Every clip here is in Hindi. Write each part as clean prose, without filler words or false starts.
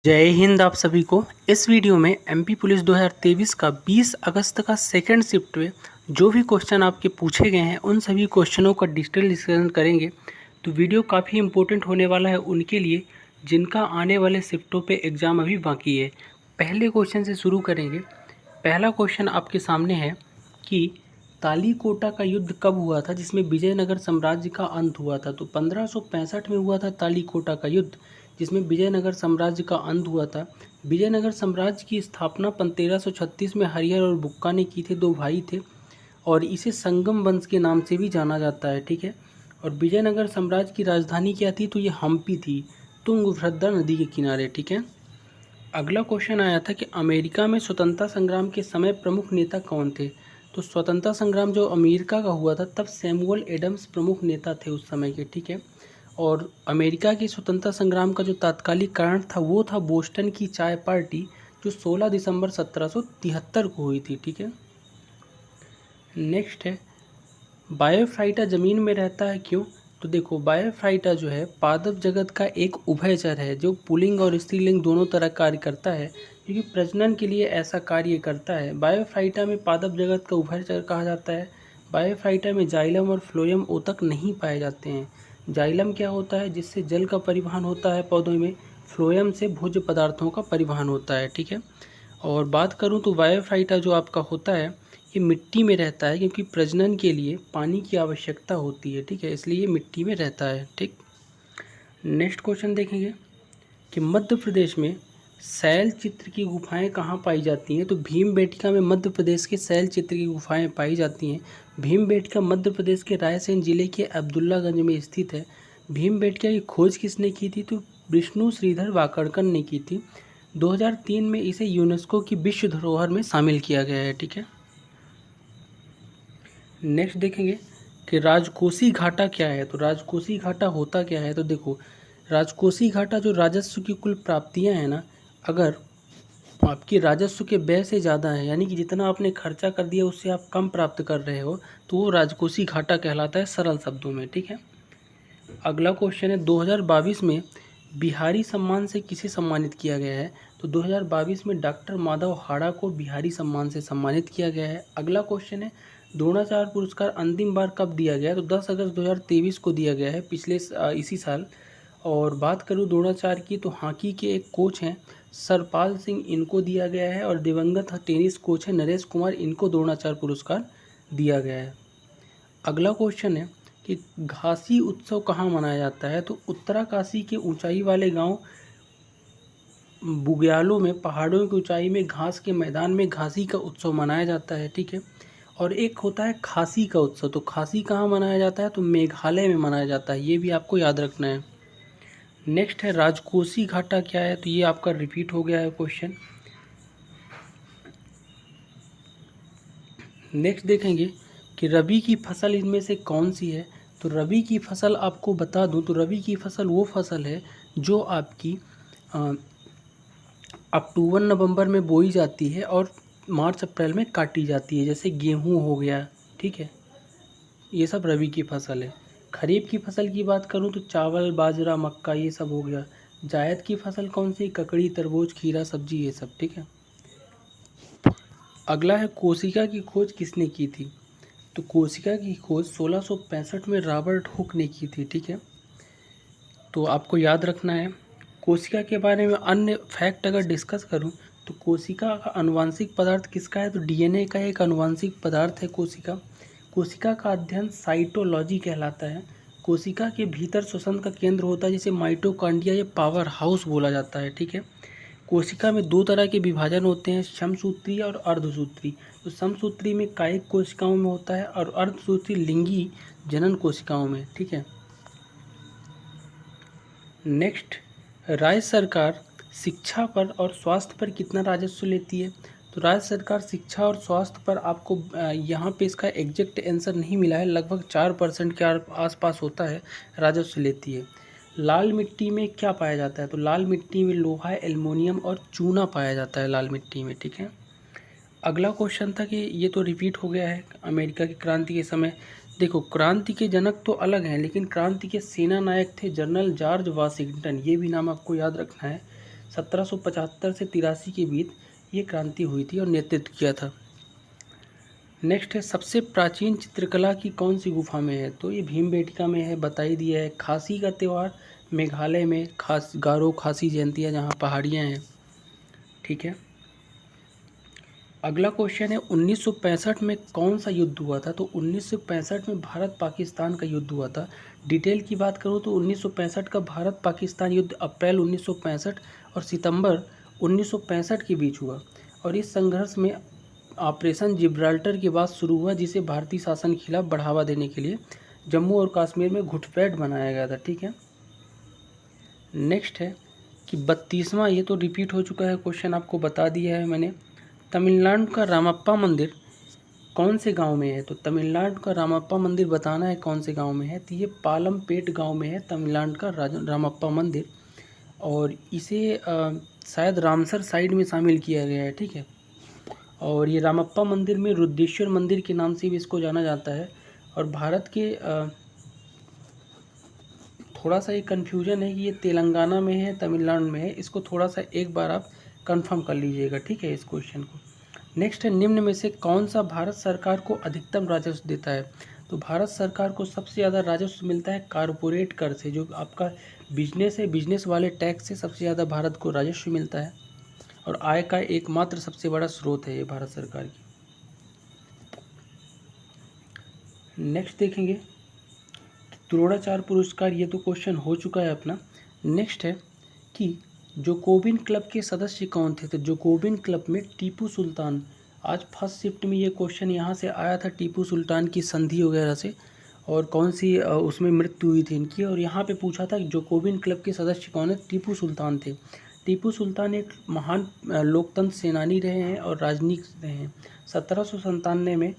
जय हिंद आप सभी को। इस वीडियो में एमपी पुलिस 2023 का 20 अगस्त का सेकंड शिफ्ट में जो भी क्वेश्चन आपके पूछे गए हैं उन सभी क्वेश्चनों का डिटेल डिस्कशन करेंगे। तो वीडियो काफ़ी इंपॉर्टेंट होने वाला है उनके लिए जिनका आने वाले शिफ्टों पे एग्ज़ाम अभी बाकी है। पहले क्वेश्चन से शुरू करेंगे। पहला क्वेश्चन आपके सामने है कि तालीकोटा का युद्ध कब हुआ था जिसमें विजयनगर साम्राज्य का अंत हुआ था। तो 1565 में हुआ था तालीकोटा का युद्ध जिसमें विजयनगर साम्राज्य का अंत हुआ था। विजयनगर साम्राज्य की स्थापना 1336 में हरिहर और बुक्का ने की थे, दो भाई थे, और इसे संगम वंश के नाम से भी जाना जाता है। ठीक है। और विजयनगर साम्राज्य की राजधानी क्या थी? तो ये हम्पी थी, तुंगभद्रा नदी के किनारे। ठीक है। अगला क्वेश्चन आया था कि अमेरिका में स्वतंत्रता संग्राम के समय प्रमुख नेता कौन थे। तो स्वतंत्रता संग्राम जो अमेरिका का हुआ था तब सैमुअल एडम्स प्रमुख नेता थे उस समय के। ठीक है। और अमेरिका की स्वतंत्रता संग्राम का जो तात्कालिक कारण था वो था बोस्टन की चाय पार्टी जो 16 दिसंबर 1773 को हुई थी। ठीक है। नेक्स्ट है बायोफाइटा ज़मीन में रहता है क्यों? तो देखो, बायोफाइटा जो है पादप जगत का एक उभयचर है जो पुल्लिंग और स्त्रीलिंग दोनों तरह कार्य करता है, क्योंकि प्रजनन के लिए ऐसा कार्य करता है। बायोफाइटा में पादप जगत का उभयचर कहा जाता है। बायोफाइटा में जाइलम और फ्लोएम ऊतक नहीं पाए जाते हैं। जाइलम क्या होता है? जिससे जल का परिवहन होता है पौधों में। फ्लोएम से भोज्य पदार्थों का परिवहन होता है। ठीक है। और बात करूँ तो बायोफाइटा जो आपका होता है ये मिट्टी में रहता है, क्योंकि प्रजनन के लिए पानी की आवश्यकता होती है। ठीक है, इसलिए ये मिट्टी में रहता है। ठीक। नेक्स्ट क्वेश्चन देखेंगे कि मध्य प्रदेश में शैल चित्र की गुफाएं कहाँ पाई जाती हैं। तो भीमबेटका में मध्य प्रदेश के शैल चित्र की गुफाएं पाई जाती हैं। भीमबेटका मध्य प्रदेश के रायसेन जिले के अब्दुल्लागंज में स्थित है। भीमबेटका की खोज किसने की थी? तो विष्णु श्रीधर वाकड़कर ने की थी। 2003 में इसे यूनेस्को की विश्व धरोहर में शामिल किया गया है। ठीक है। नेक्स्ट देखेंगे कि राजकोषी घाटा क्या है। तो राजकोषी घाटा होता क्या है? तो देखो, राजकोषी घाटा जो राजस्व की कुल प्राप्तियां हैं ना, अगर आपकी राजस्व के व्यय से ज़्यादा है, यानी कि जितना आपने खर्चा कर दिया उससे आप कम प्राप्त कर रहे हो, तो वो राजकोषी घाटा कहलाता है सरल शब्दों में। ठीक है। अगला क्वेश्चन है 2022 में बिहारी सम्मान से किसे सम्मानित किया गया है। तो 2022 में डॉक्टर माधव हाड़ा को बिहारी सम्मान से सम्मानित किया गया है। अगला क्वेश्चन है द्रोणाचार्य पुरस्कार अंतिम बार कब दिया गया है। तो 10 अगस्त 2023 को दिया गया है, इसी साल। और बात करूँ द्रोणाचार्य की तो हॉकी के एक कोच हैं सरपाल सिंह, इनको दिया गया है। और दिवंगत टेनिस कोच हैं नरेश कुमार, इनको द्रोणाचार्य पुरस्कार दिया गया है। अगला क्वेश्चन है कि घासी उत्सव कहाँ मनाया जाता है। तो उत्तराकाशी के ऊंचाई वाले गांव बुग्यालों में पहाड़ों की ऊंचाई में घास के मैदान में घासी का उत्सव मनाया जाता है। ठीक है। और एक होता है खासी का उत्सव। तो खासी कहाँ मनाया जाता है? तो मेघालय में मनाया जाता है, ये भी आपको याद रखना है। नेक्स्ट है राजकोषी घाटा क्या है। तो ये आपका रिपीट हो गया है क्वेश्चन। नेक्स्ट देखेंगे कि रबी की फसल इनमें से कौन सी है। तो रबी की फसल आपको बता दूं तो रबी की फसल वो फसल है जो आपकी अक्टूबर नवंबर में बोई जाती है और मार्च अप्रैल में काटी जाती है, जैसे गेहूं हो गया। ठीक है, ये सब रबी की फसल है। खरीफ की फसल की बात करूं तो चावल, बाजरा, मक्का, ये सब हो गया। जायद की फसल कौन सी? ककड़ी, तरबूज, खीरा, सब्जी, ये सब। ठीक है। अगला है कोशिका की खोज किसने की थी। तो कोशिका की खोज 1665 में रॉबर्ट हुक ने की थी। ठीक है। तो आपको याद रखना है। कोशिका के बारे में अन्य फैक्ट अगर डिस्कस करूं तो कोशिका का आनुवांशिक पदार्थ किसका है। तो डीएनए का एक आनुवांशिक पदार्थ है कोशिका। कोशिका का अध्ययन साइटोलॉजी कहलाता है। कोशिका के भीतर श्वसन का केंद्र होता है जिसे माइटोकॉन्ड्रिया या पावर हाउस बोला जाता है। ठीक है। कोशिका में दो तरह के विभाजन होते हैं, समसूत्री और अर्धसूत्री। तो समसूत्री में कायिक कोशिकाओं में होता है और अर्धसूत्री लिंगी जनन कोशिकाओं में। ठीक है। नेक्स्ट, राज्य सरकार शिक्षा पर और स्वास्थ्य पर कितना राजस्व लेती है। तो राज्य सरकार शिक्षा और स्वास्थ्य पर आपको यहाँ पे इसका एग्जैक्ट आंसर नहीं मिला है, लगभग 4% के आसपास होता है राजस्व लेती है। लाल मिट्टी में क्या पाया जाता है। तो लाल मिट्टी में लोहा, एल्युमिनियम और चूना पाया जाता है लाल मिट्टी में। ठीक है। अगला क्वेश्चन था कि ये तो रिपीट हो गया है, अमेरिका की क्रांति के समय। देखो, क्रांति के जनक तो अलग हैं लेकिन क्रांति के सेना नायक थे जनरल जॉर्ज वाशिंगटन, ये भी नाम आपको याद रखना है। 1775 से 83 के बीच ये क्रांति हुई थी और नेतृत्व किया था। नेक्स्ट है, सबसे प्राचीन चित्रकला की कौन सी गुफा में है? तो ये भीमबेटका में है, बता ही दिया है। खासी का त्यौहार मेघालय में, गारो खासी जयंती है जहाँ पहाड़ियाँ हैं, ठीक है। अगला क्वेश्चन है, 1965 में कौन सा युद्ध हुआ था? तो 1965 में भारत पाकिस्तान का युद्ध हुआ था। डिटेल की बात करूँ तो 1965 का भारत पाकिस्तान युद्ध अप्रैल 1965 और सितंबर 1965 के बीच हुआ, और इस संघर्ष में ऑपरेशन जिब्राल्टर के बाद शुरू हुआ, जिसे भारतीय शासन के खिलाफ बढ़ावा देने के लिए जम्मू और कश्मीर में घुसपैठ बनाया गया था, ठीक है। नेक्स्ट है कि 32वां, ये तो रिपीट हो चुका है क्वेश्चन, आपको बता दिया है मैंने। तमिलनाडु का रामप्पा मंदिर कौन से गांव में है? तो तमिलनाडु का रामप्पा मंदिर बताना है कौन से गांव में है। तो ये पालमपेट गांव में है तमिलनाडु का रामप्पा मंदिर, और इसे शायद रामसर साइड में शामिल किया गया है, ठीक है। और ये रामप्पा मंदिर में रुद्रेश्वर मंदिर के नाम से भी इसको जाना जाता है। और भारत के थोड़ा सा ये कन्फ्यूजन है कि ये तेलंगाना में है तमिलनाडु में है, इसको थोड़ा सा एक बार आप कंफर्म कर लीजिएगा, ठीक है, इस क्वेश्चन को। नेक्स्ट है, निम्न में से कौन सा भारत सरकार को अधिकतम राजस्व देता है? तो भारत सरकार को सबसे ज़्यादा राजस्व मिलता है कारपोरेट कर से, जो आपका बिजनेस है, बिजनेस वाले टैक्स से सबसे ज़्यादा भारत को राजस्व मिलता है, और आय का एकमात्र सबसे बड़ा स्रोत है ये भारत सरकार की। नेक्स्ट देखेंगे द्रोणाचार्य पुरस्कार, ये तो क्वेश्चन हो चुका है अपना। नेक्स्ट है कि जोकोबिन क्लब के सदस्य कौन थे? तो जोकोबिन क्लब में टीपू सुल्तान, आज फर्स्ट शिफ्ट में ये क्वेश्चन यहाँ से आया था, टीपू सुल्तान की संधि वगैरह से, और कौन सी उसमें मृत्यु हुई थी इनकी, और यहाँ पे पूछा था जोकोबिन क्लब के सदस्य कौन है? टीपू सुल्तान थे। टीपू सुल्तान एक महान लोकतंत्र सेनानी रहे हैं और राजनीतिक रहे हैं। 1797 में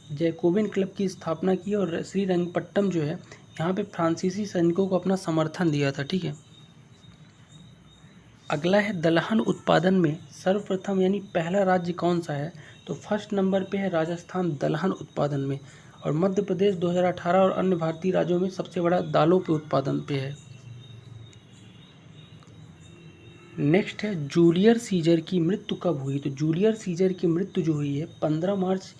जैकोबिन क्लब की स्थापना की, और श्रीरंगपट्टम जो है यहाँ पे फ्रांसीसी सैनिकों को अपना समर्थन दिया था, ठीक है। अगला है, दलहन उत्पादन में सर्वप्रथम यानी पहला राज्य कौन सा है? तो फर्स्ट नंबर पे है राजस्थान दलहन उत्पादन में, और मध्य प्रदेश 2018 और अन्य भारतीय राज्यों में सबसे बड़ा दालों के उत्पादन पे है। नेक्स्ट है, जूलियस सीजर की मृत्यु कब हुई? तो जूलियस सीजर की मृत्यु जो हुई है 15 मार्च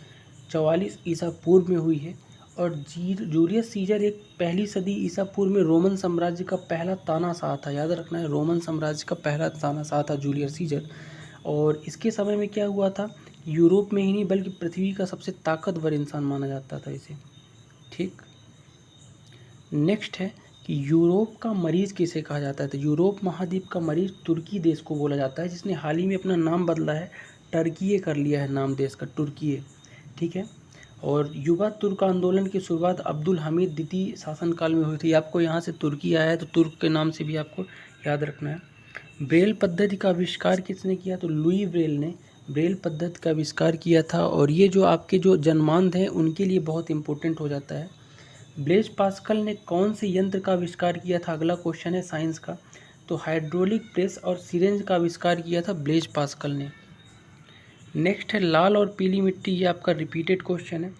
44 ईसा पूर्व में हुई है, और जूलियस सीजर एक पहली सदी ईसा पूर्व में रोमन साम्राज्य का पहला तानाशाह था। याद रखना है, रोमन साम्राज्य का पहला तानाशाह था जूलियस सीजर। और इसके समय में क्या हुआ था, यूरोप में ही नहीं बल्कि पृथ्वी का सबसे ताकतवर इंसान माना जाता था इसे, ठीक। नेक्स्ट है कि यूरोप का मरीज किसे कहा जाता है? तो यूरोप महाद्वीप का मरीज तुर्की देश को बोला जाता है, जिसने हाल ही में अपना नाम बदला है, टर्कीये कर लिया है नाम देश का, तुर्कीये, ठीक है। और युवा तुर्क आंदोलन की शुरुआत अब्दुल हमीद द्वितीय शासनकाल में हुई थी। आपको यहाँ से तुर्की आया है तो तुर्क के नाम से भी आपको याद रखना है। ब्रेल पद्धति का आविष्कार किसने किया? तो लुई ब्रेल ने ब्रेल पद्धति का आविष्कार किया था, और ये जो आपके जो जन्मांध हैं उनके लिए बहुत इंपॉर्टेंट हो जाता है। ब्लेज पास्कल ने कौन से यंत्र का आविष्कार किया था? अगला क्वेश्चन है साइंस का। तो हाइड्रोलिक प्रेस और सिरेंज का आविष्कार किया था ब्लेज पास्कल ने। नेक्स्ट है, लाल और पीली मिट्टी, ये आपका रिपीटेड क्वेश्चन है।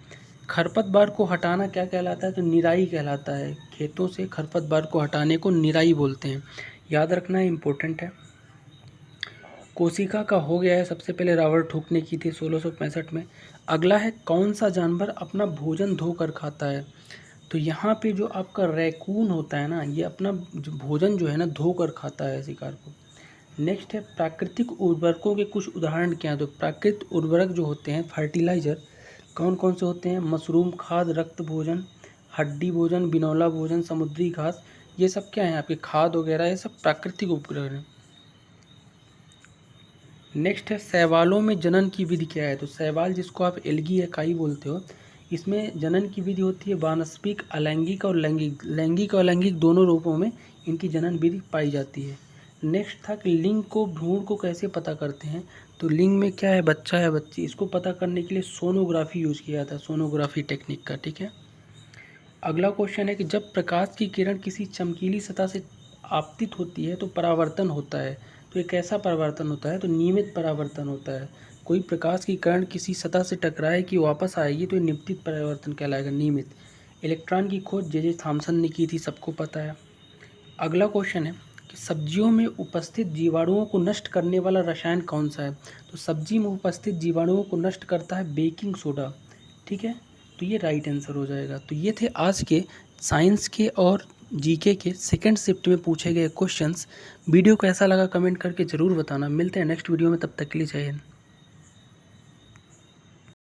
खरपतवार को हटाना क्या कहलाता है? तो निराई कहलाता है। खेतों से खरपतवार को हटाने को निराई बोलते हैं, याद रखना है, इंपॉर्टेंट है। कोशिका का हो गया है, सबसे पहले रॉबर्ट हुक ने की थी 1665 में। अगला है, कौन सा जानवर अपना भोजन धोकर खाता है? तो यहाँ पे जो आपका रैकून होता है ना, ये अपना भोजन जो है ना धोकर खाता है शिकार को। नेक्स्ट है, प्राकृतिक उर्वरकों के कुछ उदाहरण क्या हैं? तो प्राकृतिक उर्वरक जो होते हैं, फर्टिलाइजर, कौन कौन से होते हैं? मशरूम खाद, रक्त भोजन, हड्डी भोजन, बिनौला भोजन, समुद्री घास, ये सब क्या है आपके खाद वगैरह, ये सब प्राकृतिक उपकरण हैं। नेक्स्ट है, शैवालों में जनन की विधि क्या है? तो शैवाल, जिसको आप एल्गी या काई बोलते हो, इसमें जनन की विधि होती है वानस्पतिक, अलैंगिक और लैंगिक, लैंगिक और अलैंगिक दोनों रूपों में इनकी जनन विधि पाई जाती है। नेक्स्ट था कि लिंग को, भ्रूण को कैसे पता करते हैं? तो लिंग में क्या है, बच्चा है बच्ची, इसको पता करने के लिए सोनोग्राफी यूज किया था, सोनोग्राफी टेक्निक का, ठीक है। अगला क्वेश्चन है कि जब प्रकाश की किरण किसी चमकीली सतह से आपतित होती है तो परावर्तन होता है, तो ये कैसा परावर्तन होता है? तो नियमित परावर्तन होता है। कोई प्रकाश की किरण किसी सतह से टकराए कि वापस आएगी तो ये नियमित परावर्तन कहलाएगा, नियमित। इलेक्ट्रॉन की खोज जे थॉमसन ने की थी, सबको पता है। अगला क्वेश्चन है, कि सब्जियों में उपस्थित जीवाणुओं को नष्ट करने वाला रसायन कौन सा है। तो सब्जी में उपस्थित जीवाणुओं को नष्ट करता है बेकिंग सोडा। ठीक है, तो ये राइट आंसर हो जाएगा। तो ये थे आज के साइंस के और जीके के सेकंड शिफ्ट में पूछे गए क्वेश्चंस। वीडियो कैसा लगा कमेंट करके ज़रूर बताना। मिलते हैं नेक्स्ट वीडियो में, तब तक के लिए जय हिंद।